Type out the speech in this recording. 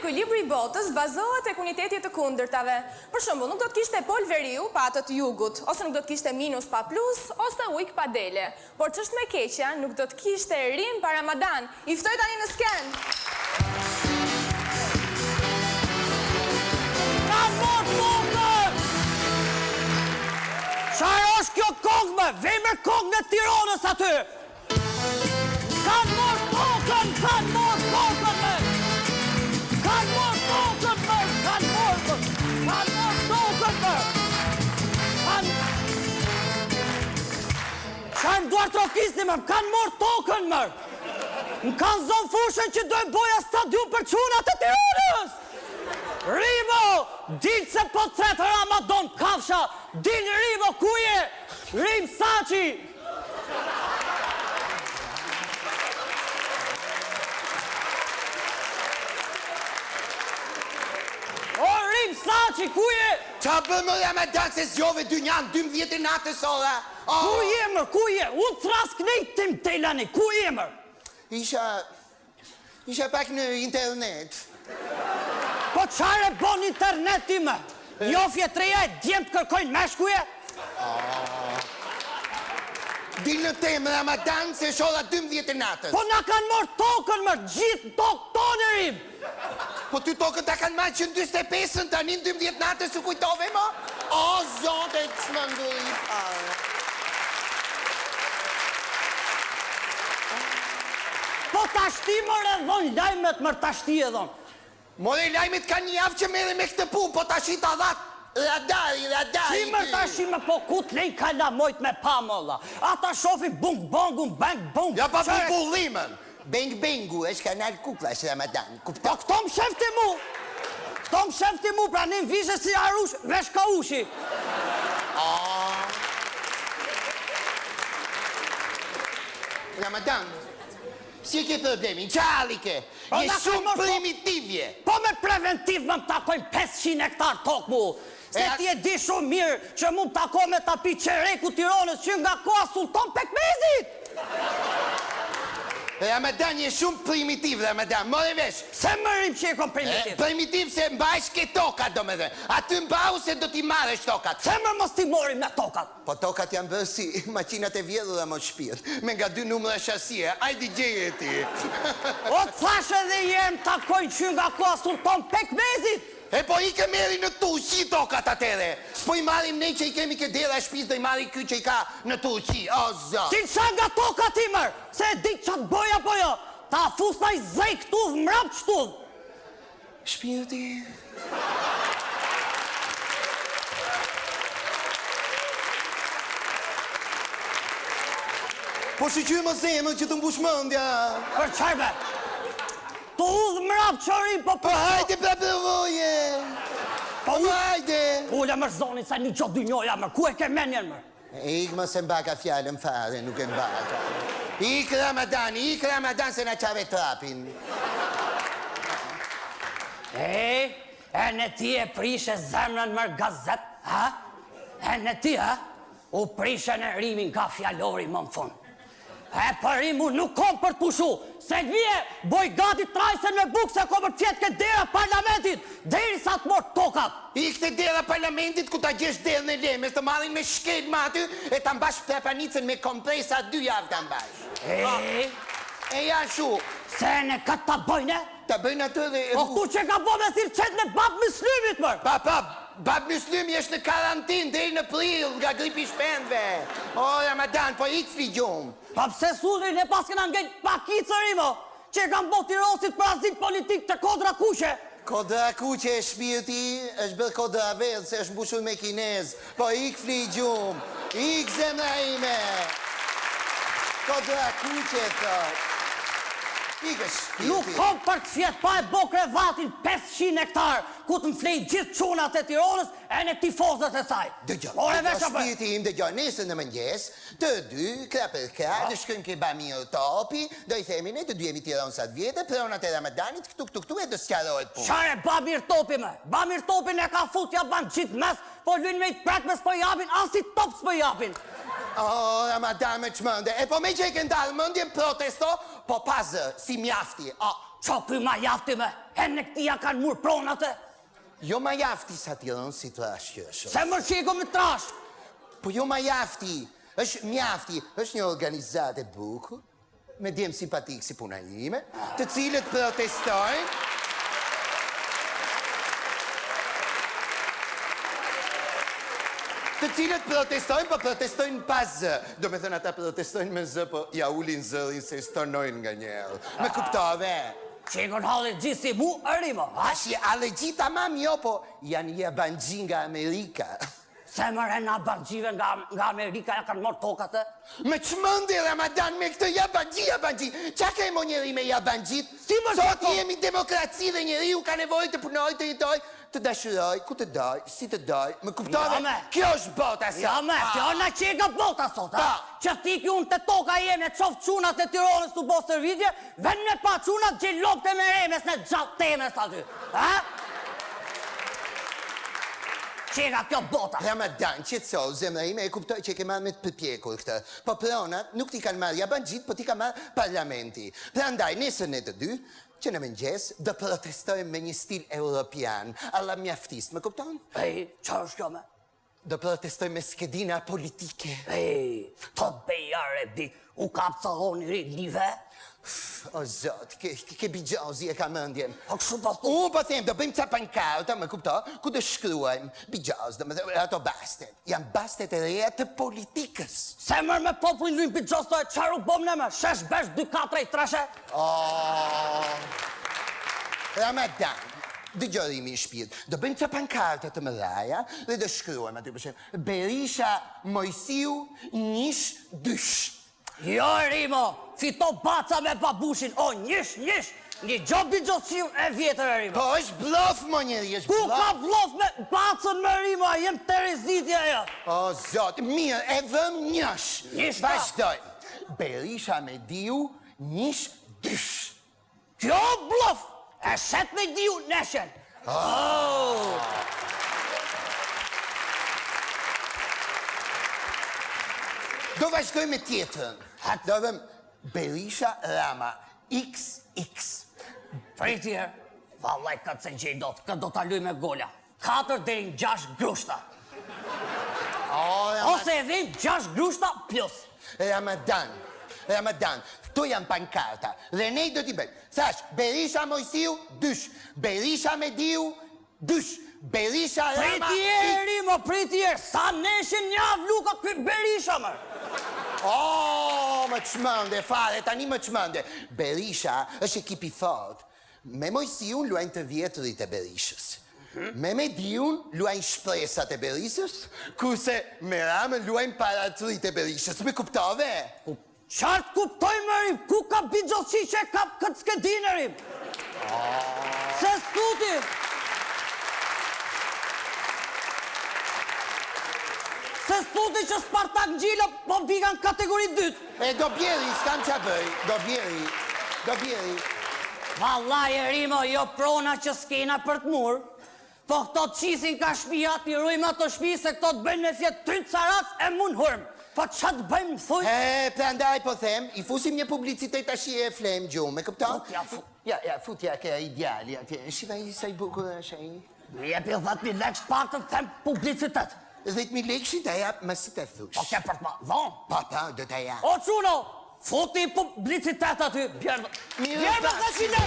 ekuilibri i botës bazohet tek unitetit të kundërtave. Për shembull, nuk do të kishte pol veriu pa atë të jugut, ose nuk do të kishte minus pa plus, ose ujk pa dele. Por ç'është më keqja, nuk do të kishte rim pa Ramadan. I ftoj tani në skenë. Qarë është kjo kongë, vej me kongë në Tiranës aty! Kanë morë tokën me! Kanë morë tokën me! Qarë më duar trokisni me, kanë morë tokën me! Më kanë zonë fushën që dojnë boja stadium për qunat e Tiranës! Rimo, dilë se po të tretë Ramadan kafsha, dilë Rimo, ku je? Rim Saçi! O, Rim Saçi, ku je? Qa bëmë Ramadan se zjove dy njanë 12 natës ora? Ku je mër, ku je? Unë trask nejtim të ilani, ku je mër? Isha pak në internet. Po qare bon interneti me? Njofje treja e djemë të kërkojnë meshkuje? Dilë në temë Ramadan se shora 12 natës. Po na kanë morë tokën më, gjithë tokë tonë Rim. Po ty tokën ta kanë marrë që në 25-ën tani në 12 natës u kujtove mo? O, zote që më nduri parë. Po tashti mërë edhon, lajmet mërë tashti edhon. More lajmet ka një javë që mere me këtë punë, po tashi ta dhatë radari. Si mërë tashi me po ku t'lej kalamojt me pa molla. Ata shofin bung-bongun, bang-bung. Ja pa bullimën. Bang-bangu, është kanal kukla është Ramadan. Po këto më shefti mu. Këto më shefti mu, pra një vizhe si arush, vesh ka ushi. Ramadan, si ke problemin, qalike, je shumë primitivje. Po me preventiv më më takojnë 500 hektar tokë mu. Se ti e di shumë mirë që mu më takoj me tapi qereku Tiranës që nga koha Sultan Pekmezit. Ramadan, je shumë primitiv, Ramadan, more vesh. Se më rrim që e kom primitiv? Primitiv se mbajsh ke tokat, do me dhe. Aty mbau se do t'i marrësh tokat. Se më mos t'i morim me tokat? Po tokat janë bërë si makinat e vjedhura më shpirt, me nga 2 numra shasie, ajdi gjeje ti. O të thash edhe jem takojnë që nga koha Sultan Pekmezit. E po i ke meri në Turqi tokat atere. S'po i marim ne që i kemi ke dera shpis, do i mari ky që i ka në Turqi, o zot. Si qa nga tokat ti mër, se e di qatë boja po jo, ta fusna i zej këtudh, mrap qëtudh. Shpirti... Po shqyqy më zemër që të mbush mëndja. Për qarbe? Të udhë mrap qërim, po Po hajde pra përvoje. Po hajde. Ulla mërë zonit sa një qotë dy njoja mërë, ku e ke menjen mërë? Ik më se mbaka fjallën fare, nuk e mbaka. Ik Ramadan se na qave trapin. E në ti e prishe zemrën mërë gazet, ha? E në ti, ha? U prishe në Rimin ka fjallori më më fund. E për Rimu nuk kom për të pushu, se vje boj gati trajsen me bukë se kom për tjetë këtë dera parlamentit, deri sa të morë tokat. I këtë dera parlamentit ku ta gjesh derë në lemes, të marin me shkel ma aty, e të mbash prepanicën me kompresa 2 javë të mbash. E ja shu. Se në këtë ta bëjne? Ta bëjnë atë dhe... O këtu që ka bo me thirë qetë me babë Müslymit mërë. Babë Müslymi është në karantin deri në prill nga gripi shpendve. O, Ramadan, po ik fligjon. Pa pse sudrin e pas këna ngejt pakicërimo, që e kam bo Tirosit për azil politik të kodra kuqe. Kodra kuqe e shpirti është bërë kodra vedhë se është mbushur me kinez. Po ik fligjum, ik zemra ime. Kodra kuqe thot. Nuk kom për të fjetë pa e bo krevatin 500 hektar, ku të më flej gjithë qunat e Tiranës e në tifozët e saj. Dëgjoj, shpirti im dëgjoj, nesër në mëngjes, të dy, kra për kra, dhe shkën ke Bamir Topi, do i themi ne të dy jemi Tiranësat vjetë, pronat e Ramadanit, këtu e do s'karojt punë. Qare Bamir Topi me? Bamir Topi ne ka fut ja ban qitë mes, po lujnë me i pret me s'po japin, as i top s'po japin. Oh, Ramadan me çmende. E po me që e ke ndalë mendjen protesto, po pazë, si mjafti. Qa ky ma jafti me? Hene këtia kanë mur pronate? Jo ma jafti sa ti rënë si trash që është. Se më shiko me trash? Po jo ma jafti, është mjafti, është një organizate bukur, me djemë simpatik si puna ime, të cilët protestojnë, po protestojnë pas zë. Do me thënë ata protestojnë me zë, po ja ulin zërin se stonojnë nga njerë. Me kuptove? Që e kon allergji si mu, Rimo? Ashtë allergji tamam jo, po janë jabanxhi nga Amerika. Se më rena bangjive nga Amerika ja kanë morë tokat e? Me çmendje Ramadan me këtë jabanxhi. Qa ke mo njeri me jabanxhit? Si më Sot shako? jemi demokraci dhe njeriu ka nevojë të punoj, të jetoj, të dashuroj, ku të doj, si të doj. Më kuptove? Ja, me. Kjo është bota sot. Ja me, kjo na qega bota sot, ha? Që ti ki unë të toka jeme, qoft qunat e Tironës të bo servitje, ven me pa qunat gjellopte me remes në gjatë temes aty, ha? Qega kjo bota. Ramadan, qetëso, zemra ime e kuptoj që e ke marrë me të përpjekur këtë. Po pronat nuk ti kanë marrë jabanxhit, po ti ka marrë parlamenti. Prandaj, nesër ne të dy, që në mëngjes, do protestojmë me një stil europian, alla mjaftis, më kupton? Ej, qa është kjo me? Do protestojmë me skedina politike. Ej, të bejare bi, u kap saloni ri live? O zot, ke bigjozi e ka mëndjen. O kështu pas tu? Unë po them, do bëjmë ca pankarta, më kupto, ku do shkruajmë bigjoz, do më dhe ato bastet. Janë bastet e reja të politikës. Se mërë me popullin lujnë për gjostoj, qaru bom në me, shesh besh 2-4 i treshe? Ramadan, dëgjorimi i shpirt. Do bëjmë ca pankarta të mëdhaja dhe do shkruajmë aty për shembull Berisha Mojsiu Njish Dysh. Jo, Rimo, fito baca me babushin, o njish, një gjobi gjosqiu e vjetër, Rimo. Po është blof, mo njeri, është Ku blof. ka vlof me bacën me Rimo, a jem Terezitja jo. O zot, mirë, e vëm njësh. Njish pa. Vazhdoj. Berisha me diu Njish Dysh. Kjo blof, e shet me diu neshen. Do vazhdoj me tjetërën. Do vëm Berisha Rama XX. Pritjer, vallaj këtë se gjej dot, këtë do t'a luj me gola. 4 deri në 6 grushta. Ose edhe 6 grushta plus. Ramadan, këto janë pankarta. Dhe ne do t'i bëjmë. Thash, Berisha Mojsiu, dysh. Berisha me diu, dysh. Berisha Rama... Pritjer, sa neshin një avluka këtë Berisha, mërë. Më çmende, fare, tani më çmende. Berisha është ekip i fort. Me Mojsiun luajnë të vjetërit e Berishës. Me Mediun luajnë shpresat e Berishës, kurse me Ramën luajnë paratrit e Berishës. Me kuptove? Qartë kuptoj, mërim, ku ka bigjosqi që e kap këtë skedinërim? Se stuti! Se stuti që Spartak Gjila po bika në kategori 2. E do bjeri, s'kam qa bëj. Do bjeri. Vallaj e Rimo, jo prona që s'kena për të murë, po këto të qisin ka shpia, t'i rujmë ato shpi, se këto të bëjnë me fjetë 3 caras e mund hërmë. Po që të bëjmë më thuj? Prandaj po them, i fusim një publicitet ashtë e flem gjumë, me këpton? Ja, futja ke ideali, shiva i sa i bukur është ai. Me jepi 10.000 lekë pak të them publicitet. 10.000 lekë shi të jap, më si të thush. Po ke për të ma, dhonë. Pa, do të jap. O quno, futi publicitet aty, bjerë. Mirë, Bjerë 10.000 lekë,